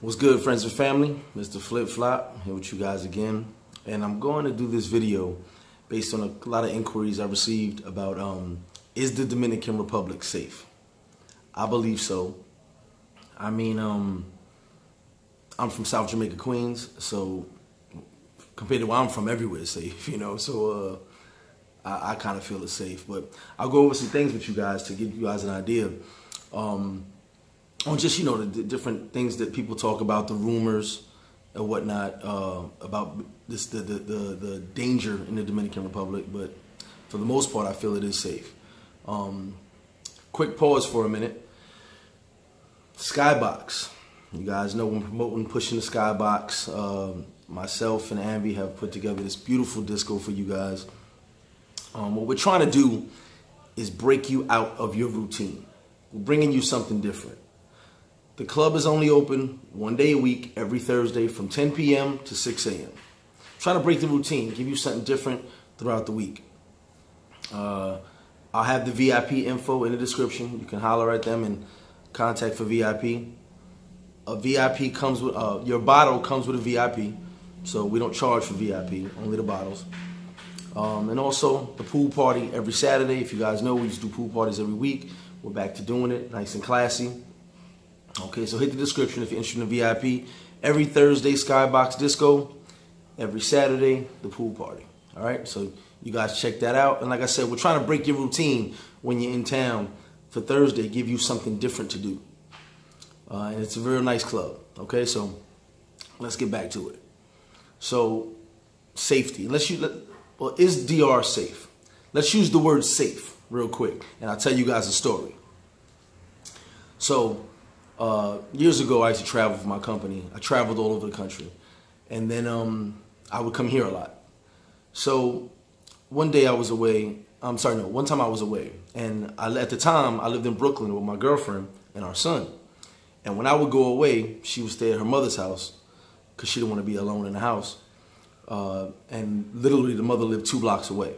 What's good, friends and family? Mr. Flip Flop here with you guys again, and I'm going to do this video based on a lot of inquiries I received about is the Dominican Republic safe? I believe so. I mean, I'm from South Jamaica, Queens, so compared to where I'm from, everywhere is safe, you know. So I kind of feel it's safe, but I'll go over some things with you guys to give you guys an idea. On just, you know, the different things that people talk about, the rumors and whatnot, about this, the danger in the Dominican Republic. But for the most part, I feel it is safe. Quick pause for a minute. Skybox. You guys know I'm promoting Pushing the Skybox. Myself and Ambi have put together this beautiful disco for you guys. What we're trying to do is break you out of your routine. We're bringing you something different. The club is only open one day a week, every Thursday from 10 p.m. to 6 a.m. Trying to break the routine, give you something different throughout the week. I'll have the VIP info in the description. You can holler at them and contact for VIP. A VIP comes with, your bottle comes with a VIP, so we don't charge for VIP, only the bottles. And also the pool party every Saturday. If you guys know, we used to do pool parties every week. We're back to doing it, nice and classy. Okay, so hit the description if you're interested in VIP. Every Thursday, Skybox Disco. Every Saturday, the pool party. All right, so you guys check that out. And like I said, we're trying to break your routine when you're in town for Thursday, give you something different to do. And it's a very nice club. Okay, so let's get back to it. So, safety. Well, is DR safe? Let's use the word safe real quick, and I'll tell you guys a story. So, years ago, I used to travel for my company. I traveled all over the country. And then I would come here a lot. So one day I was away. One time I was away. And at the time, I lived in Brooklyn with my girlfriend and our son. And when I would go away, she would stay at her mother's house because she didn't want to be alone in the house. And literally, the mother lived 2 blocks away.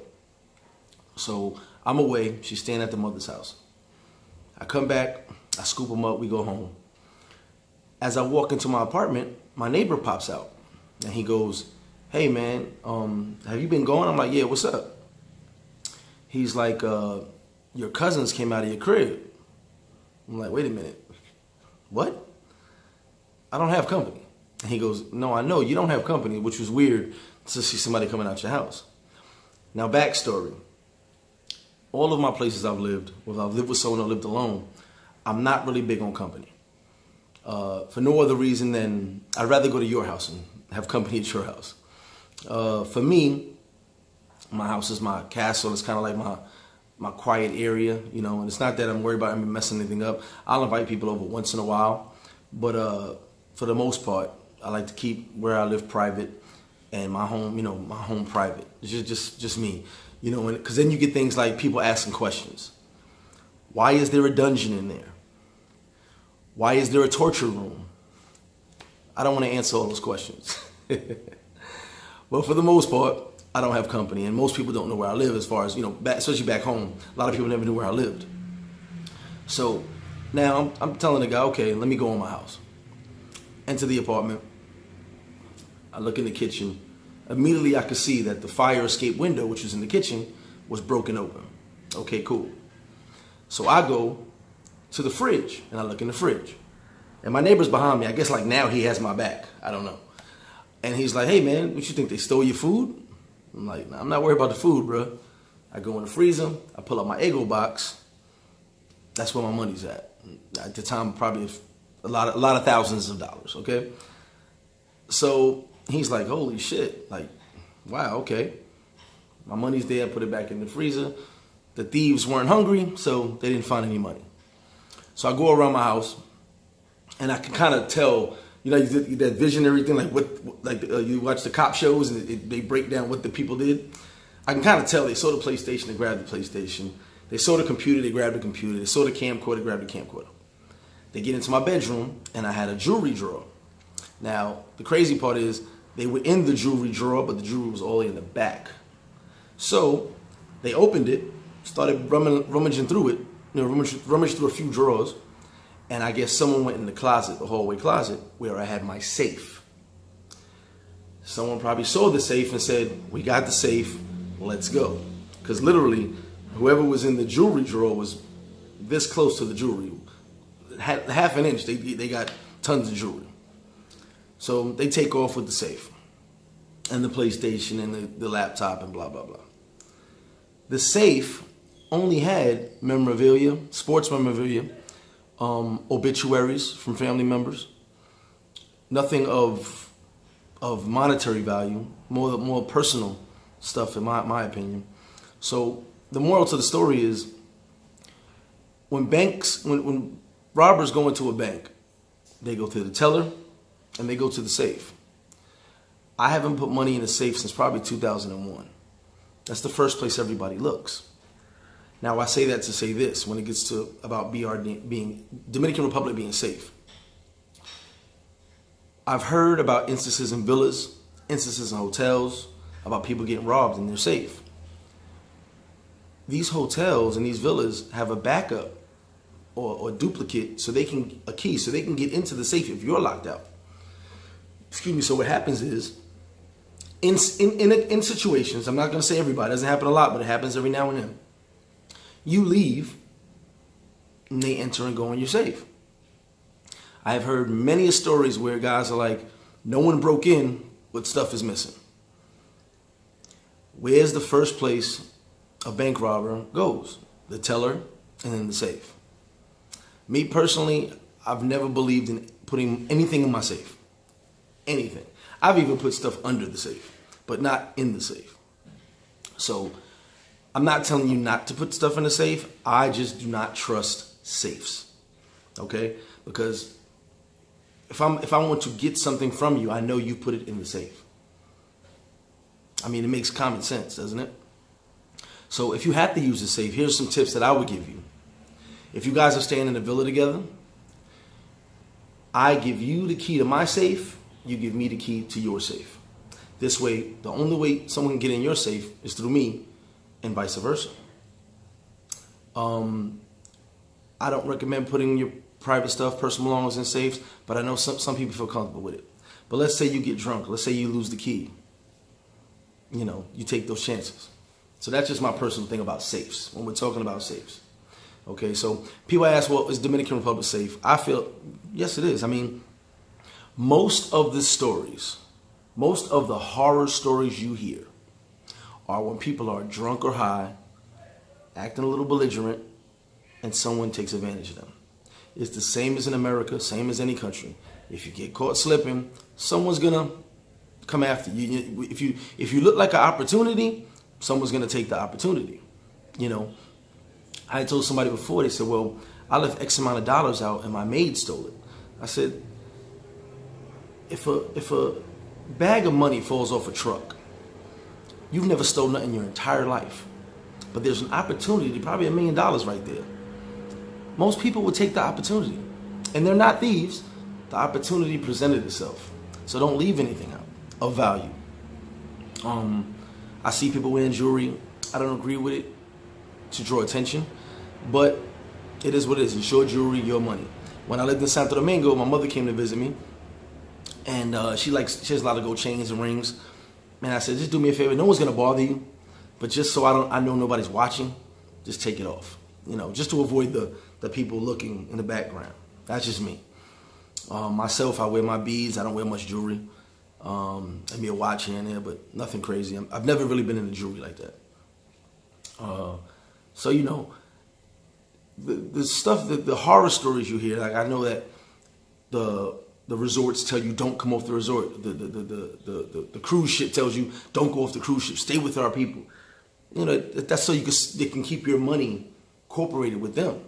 So I'm away. She's staying at the mother's house. I come back. I scoop them up, we go home. As I walk into my apartment, my neighbor pops out. And he goes, "Hey man, have you been going?" I'm like, "Yeah, what's up?" He's like, "Your cousins came out of your crib." I'm like, "Wait a minute, what? I don't have company." And he goes, "No, I know you don't have company," which was weird to see somebody coming out your house. Now, backstory. All of my places I've lived, whether I've lived with someone or lived alone, I'm not really big on company. For no other reason than I'd rather go to your house and have company at your house. For me, my house is my castle. It's kind of like my quiet area, you know, and it's not that I'm worried about messing anything up. I'll invite people over once in a while, but for the most part, I like to keep where I live private and my home, you know, my home private. It's just me, you know, because then you get things like people asking questions. Why is there a dungeon in there? Why is there a torture room? I don't want to answer all those questions. Well, for the most part, I don't have company, and most people don't know where I live as far as, you know, especially back home. A lot of people never knew where I lived. So now I'm telling the guy, okay, let me go in my house. Enter the apartment. I look in the kitchen. Immediately I could see that the fire escape window, which was in the kitchen, was broken open. Okay, cool. So I go to the fridge, and I look in the fridge. And my neighbor's behind me. I guess like now he has my back. I don't know. And he's like, "Hey man, what you think, they stole your food?" I'm like, "Nah, I'm not worried about the food, bro." I go in the freezer. I pull up my Eggo box. That's where my money's at. At the time, probably a lot of thousands of dollars, okay? So he's like, "Holy shit. Like, wow, okay." My money's there. I put it back in the freezer. The thieves weren't hungry, so they didn't find any money. So I go around my house, and I can kind of tell, you know, that visionary thing, like you watch the cop shows and they break down what the people did. I can kind of tell they saw the PlayStation, they grabbed the PlayStation. They saw the computer, they grabbed the computer. They saw the camcorder, they grabbed the camcorder. They get into my bedroom, and I had a jewelry drawer. Now, the crazy part is they were in the jewelry drawer, but the jewelry was all in the back. So they opened it, started rummaging through it, you know, rummaged through a few drawers, And I guess someone went in the closet, the hallway closet, where I had my safe. Someone probably saw the safe and said, we got the safe, let's go. Because literally, whoever was in the jewelry drawer was this close to the jewelry. Half an inch, they got tons of jewelry. So they take off with the safe and the PlayStation and the laptop and blah, blah, blah. The safe only had memorabilia, sports memorabilia, obituaries from family members, nothing of monetary value, more personal stuff in my opinion. So the moral to the story is when robbers go into a bank, they go to the teller and they go to the safe. I haven't put money in a safe since probably 2001. That's the first place everybody looks. Now I say that to say this, when it gets to about Dominican Republic being safe. I've heard about instances in villas, instances in hotels, about people getting robbed and they're safe. These hotels and these villas have a backup or duplicate a key so they can get into the safe if you're locked out. Excuse me. So what happens is, in situations, I'm not going to say everybody, it doesn't happen a lot, but it happens every now and then. You leave, and they enter and go in your safe. I have heard many stories where guys are like, no one broke in, but stuff is missing. Where's the first place a bank robber goes? The teller and then the safe. Me personally, I've never believed in putting anything in my safe. Anything. I've even put stuff under the safe, but not in the safe. So I'm not telling you not to put stuff in the safe. I just do not trust safes. Okay? Because if I want to get something from you, I know you put it in the safe. I mean, it makes common sense, doesn't it? So if you have to use a safe, here's some tips that I would give you. If you guys are staying in a villa together, I give you the key to my safe, you give me the key to your safe. This way, the only way someone can get in your safe is through me, and vice versa. I don't recommend putting your private stuff, personal belongings in safes, but I know some people feel comfortable with it. But let's say you get drunk. Let's say you lose the key. You know, you take those chances. So that's just my personal thing about safes, when we're talking about safes. Okay, so people ask, well, is Dominican Republic safe? I feel, yes, it is. I mean, most of the stories, most of the horror stories you hear are when people are drunk or high, acting a little belligerent, and someone takes advantage of them. It's the same as in America, same as any country. If you get caught slipping, someone's gonna come after you. If you look like an opportunity, someone's gonna take the opportunity. You know, I told somebody before, they said, well, I left X amount of dollars out and my maid stole it. I said, if a bag of money falls off a truck, you've never stolen nothing in your entire life. But there's an opportunity, probably $1 million right there. Most people would take the opportunity. And they're not thieves. The opportunity presented itself. So don't leave anything out of value. I see people wearing jewelry. I don't agree with it to draw attention. But it is what it is. It's your jewelry, your money. When I lived in Santo Domingo, my mother came to visit me. And she has a lot of gold chains and rings. And I said, just do me a favor. No one's going to bother you. But just so I know nobody's watching, just take it off. You know, just to avoid the people looking in the background. That's just me. Myself, I wear my beads. I don't wear much jewelry. Maybe a watch here and there, but nothing crazy. I've never really been into jewelry like that. So, you know, the stuff, the horror stories you hear, like I know that the resorts tell you don't come off the resort. The cruise ship tells you don't go off the cruise ship. Stay with our people. You know, that's so they can keep your money incorporated with them.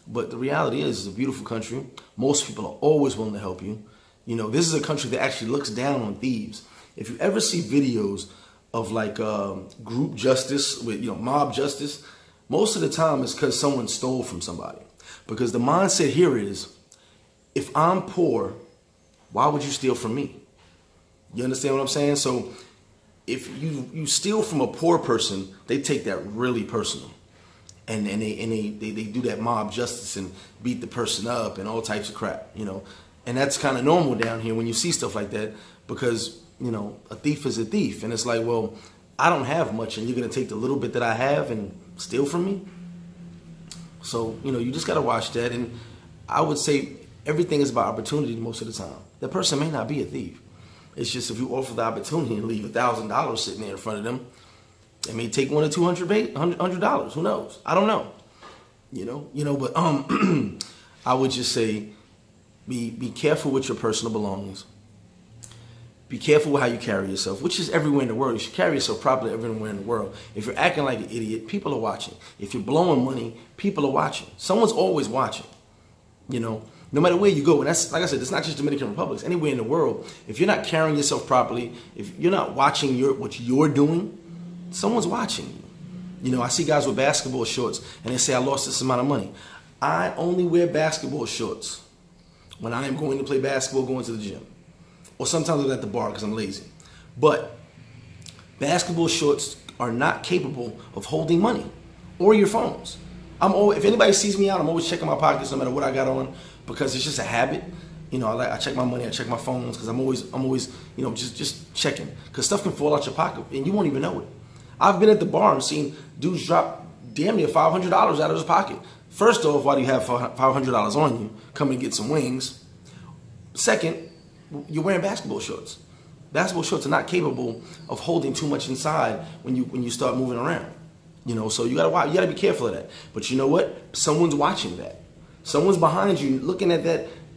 But the reality is, it's a beautiful country. Most people are always willing to help you. You know, this is a country that actually looks down on thieves. If you ever see videos of like group justice with, you know, mob justice, most of the time it's because someone stole from somebody. Because the mindset here is, if I'm poor, why would you steal from me? You understand what I'm saying? So if you steal from a poor person, they take that really personal. and they do that mob justice and beat the person up and all types of crap, you know. And that's kind of normal down here when you see stuff like that, because, you know, a thief is a thief. And it's like, well, I don't have much, and you're going to take the little bit that I have and steal from me? So, you know, you just got to watch that. And I would say everything is about opportunity most of the time. That person may not be a thief. It's just if you offer the opportunity and leave $1,000 sitting there in front of them, they may take $100 or $200. Who knows? I don't know. You know. But I would just say, be careful with your personal belongings. Be careful with how you carry yourself, which is everywhere in the world. You should carry yourself properly everywhere in the world. If you're acting like an idiot, people are watching. If you're blowing money, people are watching. Someone's always watching. You know, no matter where you go. And that's, like I said, it's not just Dominican Republic. It's anywhere in the world. If you're not carrying yourself properly, if you're not watching what you're doing, someone's watching you. You know, I see guys with basketball shorts and they say, I lost this amount of money. I only wear basketball shorts when I am going to play basketball, going to the gym. Or sometimes I'm at the bar because I'm lazy. But basketball shorts are not capable of holding money or your phones. If anybody sees me out, I'm always checking my pockets no matter what I got on, because it's just a habit. You know, I check my money, I check my phones, because I'm always, you know, just checking, because stuff can fall out your pocket and you won't even know it. I've been at the bar and seen dudes drop damn near $500 out of his pocket. First off, why do you have $500 on you? Come and get some wings. Second, you're wearing basketball shorts. Basketball shorts are not capable of holding too much inside when you start moving around. You know, so you gotta be careful of that. But you know what? Someone's watching that. Someone's behind you looking at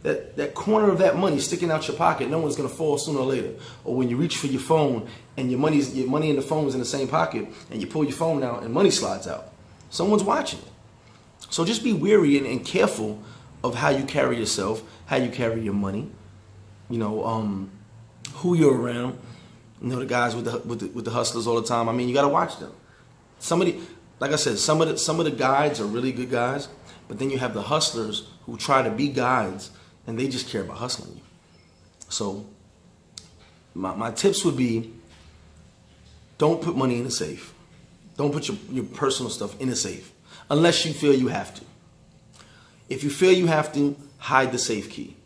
that corner of that money sticking out your pocket. No one's gonna fall sooner or later. Or when you reach for your phone and your money and the phone is in the same pocket, and you pull your phone out and money slides out. Someone's watching it. So just be wary and careful of how you carry yourself, how you carry your money. You know, who you're around. You know, the guys with the hustlers all the time. I mean, you gotta watch them. Like I said, some of the guides are really good guys, but then you have the hustlers who try to be guides and they just care about hustling you. So my tips would be, don't put money in a safe. Don't put your personal stuff in a safe unless you feel you have to. If you feel you have to, hide the safe key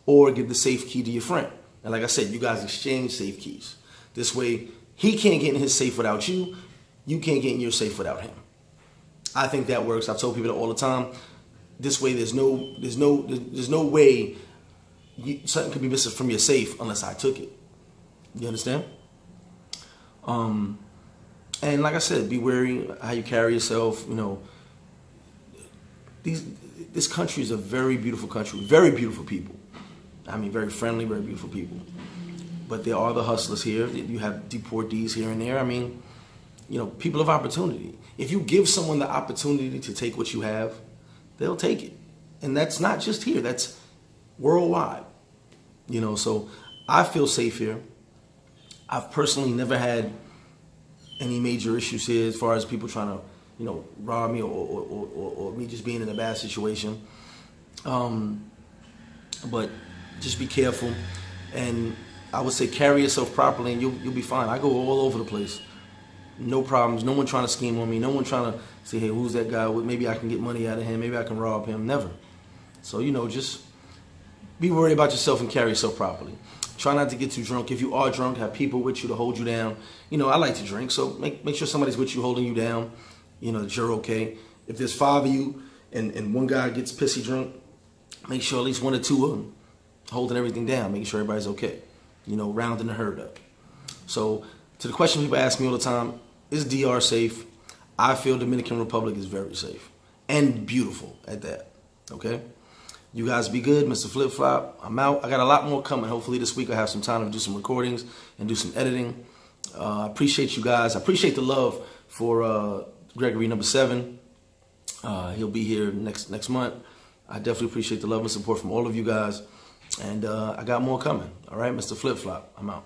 or give the safe key to your friend. And like I said, you guys exchange safe keys. This way, he can't get in his safe without you. You can't get in your safe without him. I think that works. I've told people that all the time. This way, there's no way something could be missing from your safe unless I took it. You understand? And like I said, be wary how you carry yourself. You know, this country is a very beautiful country, very beautiful people. I mean, very friendly, very beautiful people. But there are the hustlers here. You have deportees here and there. I mean, you know, people of opportunity. If you give someone the opportunity to take what you have, they'll take it. And that's not just here. That's worldwide. You know, so I feel safe here. I've personally never had any major issues here as far as people trying to, you know, rob me or me just being in a bad situation. But just be careful. And I would say carry yourself properly and you'll be fine. I go all over the place. No problems. No one trying to scheme on me. No one trying to say, hey, who's that guy? Maybe I can get money out of him. Maybe I can rob him. Never. So, you know, just be worried about yourself and carry yourself properly. Try not to get too drunk. If you are drunk, have people with you to hold you down. You know, I like to drink, so make sure somebody's with you holding you down, you know, that you're okay. If there's 5 of you and one guy gets pissy drunk, make sure at least 1 or 2 of them holding everything down, making sure everybody's okay. You know, rounding the herd up. So, to the question people ask me all the time, is DR safe? I feel Dominican Republic is very safe and beautiful at that. Okay? You guys be good. Mr. Flip Flop, I'm out. I got a lot more coming. Hopefully this week I'll have some time to do some recordings and do some editing. I appreciate you guys. I appreciate the love for Gregory number 7. He'll be here next month. I definitely appreciate the love and support from all of you guys. And I got more coming. All right, Mr. Flip Flop, I'm out.